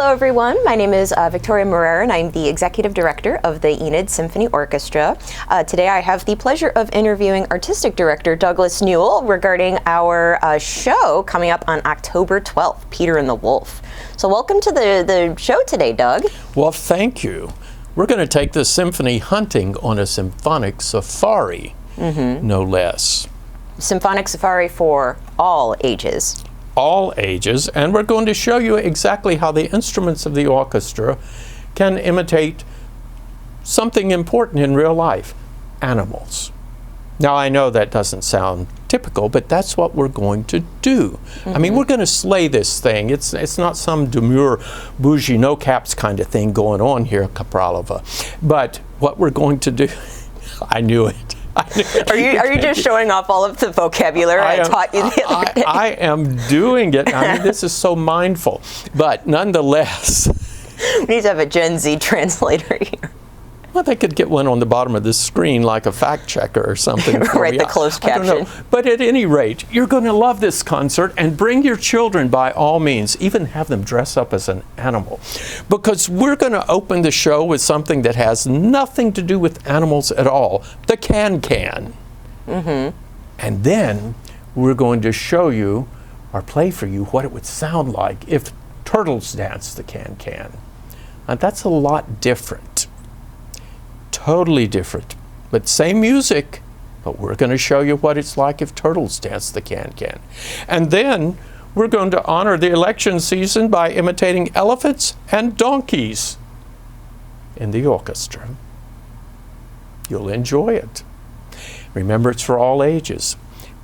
Hello everyone, my name is Victoria Moreira and I'm the Executive Director of the Enid Symphony Orchestra. Today I have the pleasure of interviewing Artistic Director Douglas Newell regarding our show coming up on October 12th, Peter and the Wolf. So welcome to the show today, Doug. Well, thank you. We're going to take the symphony hunting on a symphonic safari, no less. Symphonic safari for all ages. All ages, and we're going to show you exactly how the instruments of the orchestra can imitate something important in real life, animals. Now, I know that doesn't sound typical, but that's what we're going to do. I mean, we're going to slay this thing. It's not some demure, bougie, no-caps kind of thing going on here, Kapralova. But what we're going to do, I knew it. Are you just showing off all of the vocabulary I taught you the other day? I am doing it. I mean, this is so mindful. But nonetheless. We need to have a Gen Z translator here. Well, they could get one on the bottom of this screen like a fact checker or something. Right, the closed caption. But at any rate, you're going to love this concert, and bring your children by all means. Even have them dress up as an animal. Because we're going to open the show with something that has nothing to do with animals at all. The can-can. And then we're going to show you, or play for you, what it would sound like if turtles danced the can-can. Now, that's a lot different. Totally different, but same music, but we're going to show you what it's like if turtles dance the can-can. And then we're going to honor the election season by imitating elephants and donkeys in the orchestra. You'll enjoy it. Remember, it's for all ages.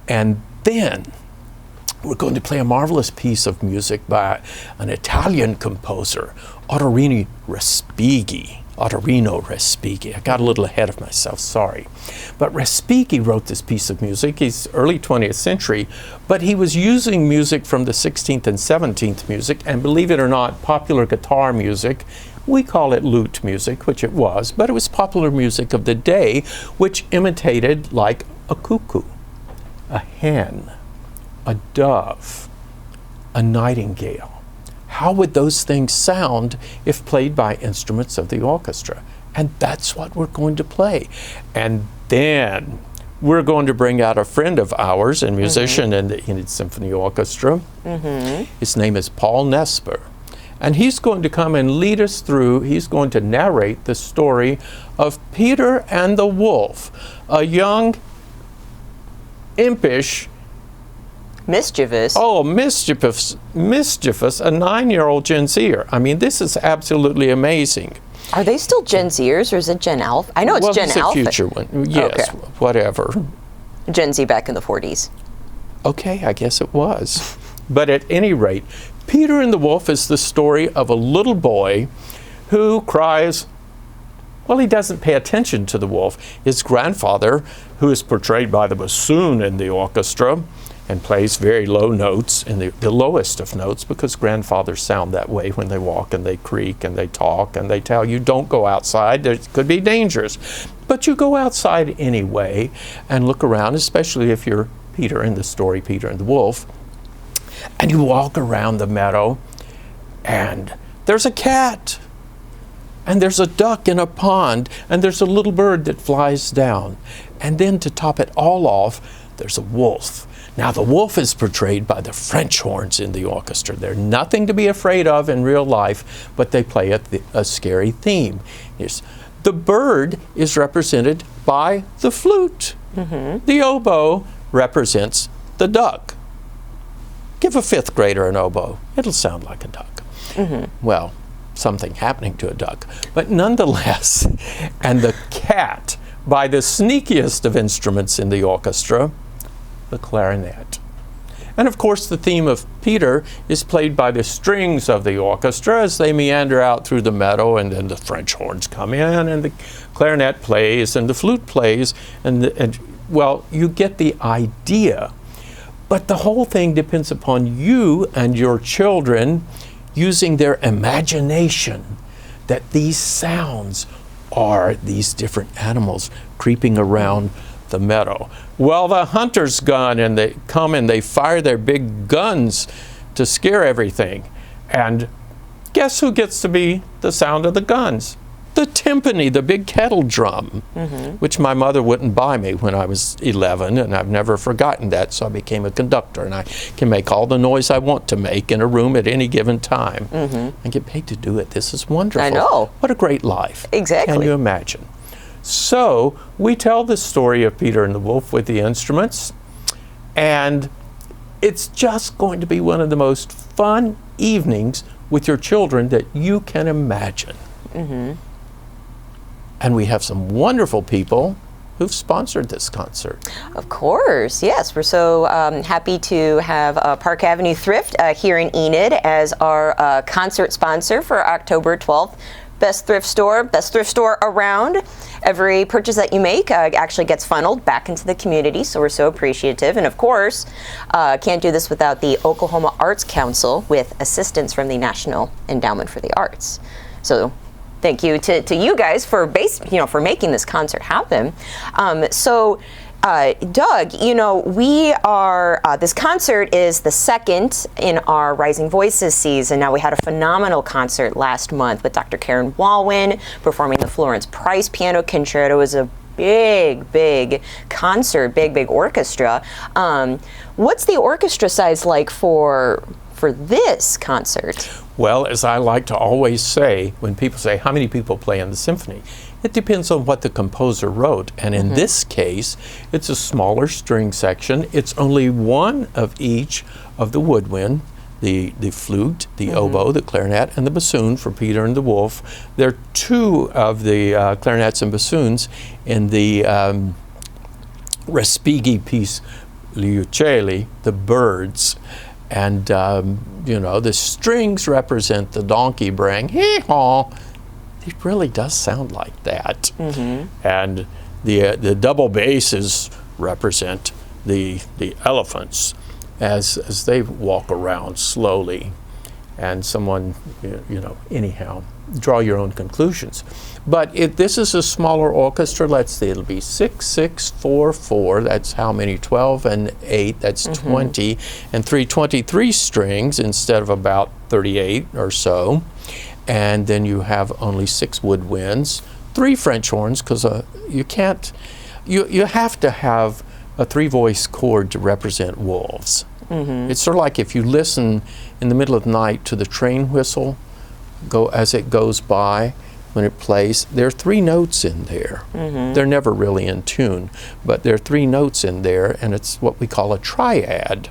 And then we're going to play a marvelous piece of music by an Italian composer, Ottorino Respighi. I got a little ahead of myself, sorry. But Respighi wrote this piece of music. He's early 20th century, but he was using music from the 16th and 17th music, and believe it or not, popular guitar music. We call it lute music, which it was, but it was popular music of the day, which imitated like a cuckoo, a hen, a dove, a nightingale. How would those things sound if played by instruments of the orchestra? And that's what we're going to play. And then we're going to bring out a friend of ours, a musician in the Enid Symphony Orchestra. His name is Paul Nesper. And he's going to come and lead us through, he's going to narrate the story of Peter and the Wolf, a young, impish, mischievous. Oh, mischievous, a 9-year-old Gen Zer. I mean, this is absolutely amazing. Are they still Gen Zers or is it Gen Alpha? I know it's Gen Alpha. Well, it's a future one. Yes, okay. Whatever. Gen Z back in the 40s. Okay, I guess it was. But at any rate, Peter and the Wolf is the story of a little boy who cries. Well, he doesn't pay attention to the wolf. His grandfather, who is portrayed by the bassoon in the orchestra, and plays very low notes, in the lowest of notes, because grandfathers sound that way when they walk and they creak and they talk and they tell you don't go outside, it could be dangerous. But you go outside anyway and look around, especially if you're Peter in the story Peter and the Wolf, and you walk around the meadow and there's a cat and there's a duck in a pond and there's a little bird that flies down. And then to top it all off, there's a wolf. Now, the wolf is portrayed by the French horns in the orchestra. They're nothing to be afraid of in real life, but they play a scary theme. The bird is represented by the flute. The oboe represents the duck. Give a 5th grader an oboe. It'll sound like a duck. Well, something happening to a duck. But nonetheless, and the cat, by the sneakiest of instruments in the orchestra, the clarinet. And of course, the theme of Peter is played by the strings of the orchestra as they meander out through the meadow, and then the French horns come in, and the clarinet plays, and the flute plays, and well, you get the idea. But the whole thing depends upon you and your children using their imagination that these sounds are these different animals creeping around the meadow. Well, the hunter's gone, and they come and they fire their big guns to scare everything. And Guess who gets to be the sound of the guns? The timpani, the big kettle drum, which my mother wouldn't buy me when I was 11, and I've never forgotten that, so I became a conductor, and I can make all the noise I want to make in a room at any given time. I get paid to do it. This is wonderful. I know. What a great life. Exactly. Can you imagine? So we tell the story of Peter and the Wolf with the instruments, and it's just going to be one of the most fun evenings with your children that you can imagine. And we have some wonderful people who've sponsored this concert. Of course, yes. We're so happy to have Park Avenue Thrift here in Enid as our concert sponsor for October 12th. Best thrift store around. Every purchase that you make actually gets funneled back into the community, so we're so appreciative. And of course, can't do this without the Oklahoma Arts Council with assistance from the National Endowment for the Arts. So thank you to you guys for for making this concert happen. Doug, we are, this concert is the second in our Rising Voices season. Now, we had a phenomenal concert last month with Dr. Karen Walwin performing the Florence Price Piano Concerto. It was a big concert, big orchestra. What's the orchestra size like for this concert? Well, as I like to always say, when people say, how many people play in the symphony? It depends on what the composer wrote. And in this case, it's a smaller string section. It's only one of each of the woodwind, the flute, the oboe, the clarinet, and the bassoon for Peter and the Wolf. There are two of the clarinets and bassoons in the Respighi piece, Gli Uccelli, the birds. And, the strings represent the donkey braying, hee-haw. It really does sound like that. And the double basses represent the elephants as they walk around slowly. And someone, anyhow, draw your own conclusions. But if this is a smaller orchestra, let's see, it'll be 6, 6, 4, 4. That's how many? 12 and 8. That's 20. And 23 strings instead of about 38 or so. And then you have only 6 woodwinds, 3 French horns, because you can't, you have to have a 3-voice chord to represent wolves. It's sort of like if you listen in the middle of the night to the train whistle as it goes by when it plays. There are 3 notes in there. They're never really in tune, but there are 3 notes in there, and it's what we call a triad,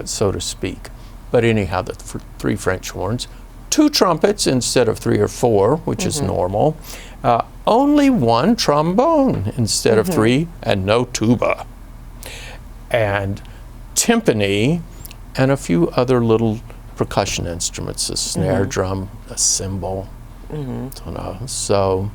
so to speak. But anyhow, the 3 French horns, 2 trumpets instead of 3 or 4, which is normal. Only 1 trombone instead of 3, and no tuba. And timpani, and a few other little percussion instruments, a snare drum, a cymbal. So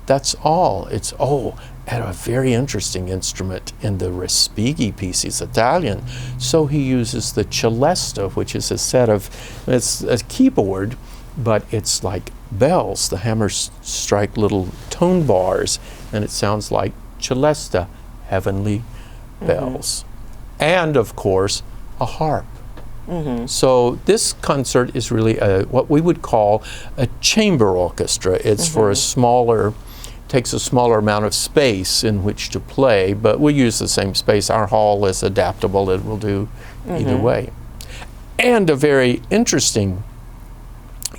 that's all. It's, and a very interesting instrument in the Respighi piece. He's Italian, so he uses the celesta, which is a set of, it's a keyboard, but it's like bells. The hammers strike little tone bars, and it sounds like celesta, heavenly bells. And of course, a harp. So this concert is really what we would call a chamber orchestra. It's for a smaller, takes a smaller amount of space in which to play, but we use the same space. Our hall is adaptable. It will do either way. And a very interesting,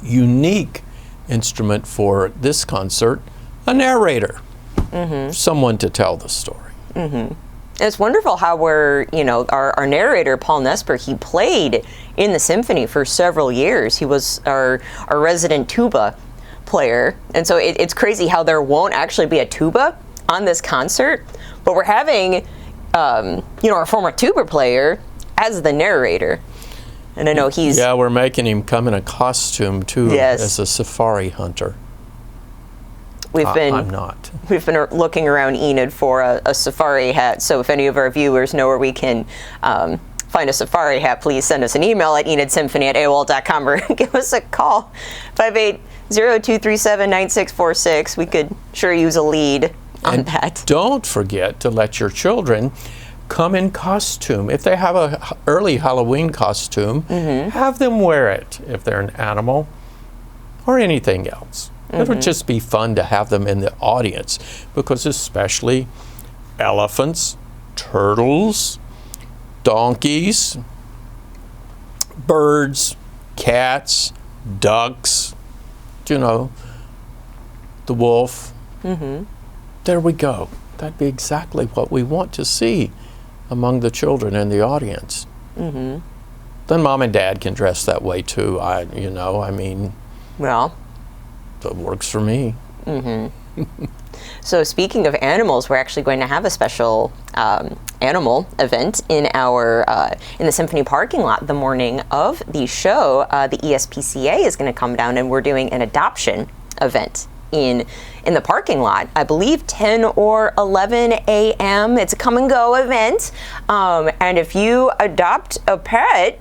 unique instrument for this concert, a narrator, someone to tell the story. It's wonderful how we're, our narrator, Paul Nesper, he played in the symphony for several years. He was our resident tuba player. And so it's crazy how there won't actually be a tuba on this concert, but we're having, our former tuba player as the narrator. And I know he's... Yeah, we're making him come in a costume, too, as a safari hunter. I'm not. We've been looking around Enid for a safari hat, so if any of our viewers know where we can find a safari hat, please send us an email at enidsymphony@aol.com or give us a call, 580-237-9646. We could sure use a lead on that. Don't forget to let your children come in costume. If they have a early Halloween costume, have them wear it. If they're an animal, or anything else. It would just be fun to have them in the audience, because especially elephants, turtles, donkeys, birds, cats, ducks, you know, the wolf. There we go. That'd be exactly what we want to see among the children in the audience. Then mom and dad can dress that way too. Well, that works for me. So speaking of animals, we're actually going to have a special animal event in the Symphony parking lot the morning of the show. The ESPCA is going to come down, and we're doing an adoption event in the parking lot. I believe 10 or 11 a.m. It's a come and go event. And if you adopt a pet,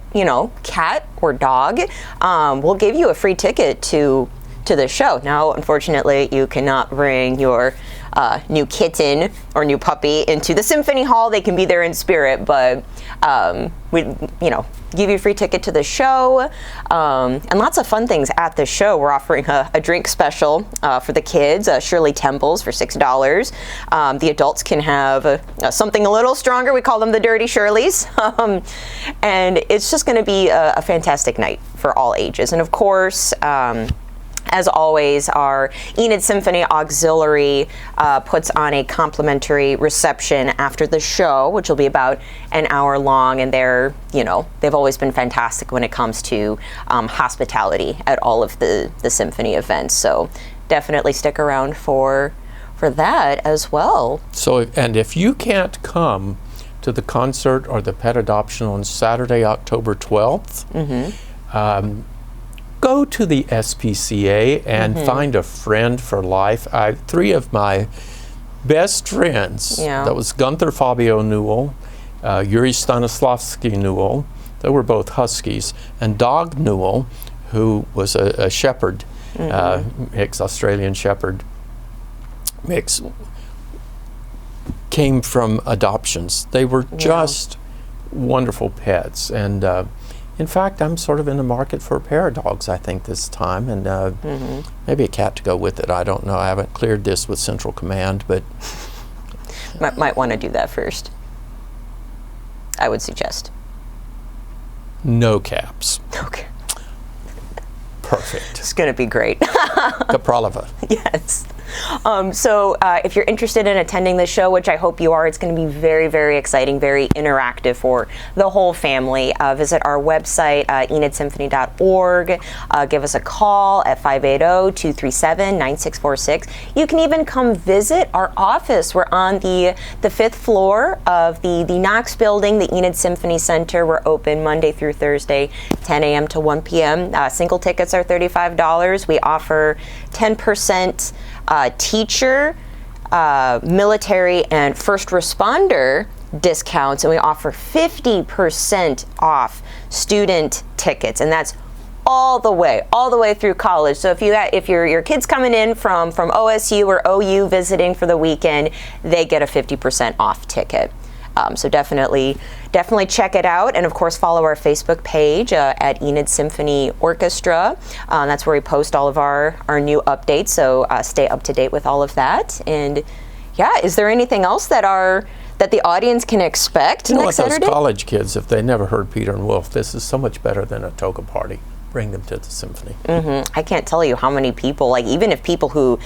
cat or dog, we'll give you a free ticket to the show. Now, unfortunately, you cannot bring your new kitten or new puppy into the Symphony Hall. They can be there in spirit, but we, give you a free ticket to the show, and lots of fun things at the show. We're offering a drink special for the kids, Shirley Temples for $6. The adults can have something a little stronger. We call them the Dirty Shirleys, and it's just going to be a fantastic night for all ages. And of course, as always, our Enid Symphony Auxiliary puts on a complimentary reception after the show, which will be about an hour long, and they've always been fantastic when it comes to hospitality at all of the symphony events. So definitely stick around for that as well. So, and if you can't come to the concert or the pet adoption on Saturday, October 12th, go to the SPCA and find a friend for life. Three of my best friends, that was Gunther Fabio Newell, Yuri Stanislavski Newell, they were both Huskies, and Doug Newell, who was a shepherd, mix, Australian shepherd mix, came from adoptions. They were just wonderful pets, and in fact, I'm sort of in the market for a pair of dogs, I think, this time, and maybe a cat to go with it. I don't know. I haven't cleared this with Central Command, but might want to do that first, I would suggest. No caps. Okay. Perfect. It's going to be great. Kapralova. Yes. So if you're interested in attending the show, which I hope you are, it's going to be very, very exciting, very interactive for the whole family. Visit our website, enidsymphony.org. Give us a call at 580-237-9646. You can even come visit our office. We're on the 5th floor of the Knox building, the Enid Symphony Center. We're open Monday through Thursday, 10 a.m. to 1 p.m. Single tickets are $35. We offer 10% teacher, military, and first responder discounts, and we offer 50% off student tickets, and that's all the way through college. So if your kid's coming in from OSU or OU visiting for the weekend, they get a 50% off ticket. So definitely check it out, and of course follow our Facebook page at Enid Symphony Orchestra. That's where we post all of our new updates, so stay up to date with all of that. And is there anything else that the audience can expect next Saturday? Those college kids, if they never heard Peter and Wolf, this is so much better than a toga party. Bring them to the symphony. I can't tell you how many people, even if people who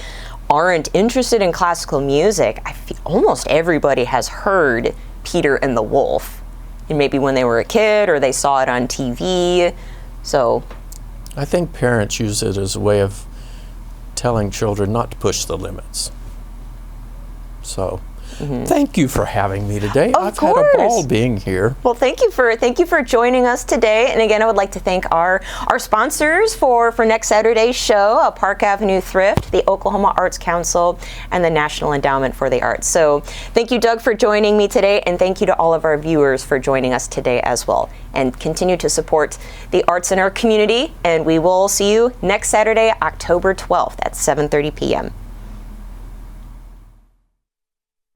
aren't interested in classical music, I feel almost everybody has heard Peter and the Wolf, and maybe when they were a kid or they saw it on TV. So I think parents use it as a way of telling children not to push the limits. So thank you for having me today. I've had a ball being here. Well, thank you for joining us today. And again, I would like to thank our sponsors for next Saturday's show, Park Avenue Thrift, the Oklahoma Arts Council, and the National Endowment for the Arts. So thank you, Doug, for joining me today, and thank you to all of our viewers for joining us today as well. And continue to support the arts in our community, and we will see you next Saturday, October 12th at 7:30 p.m.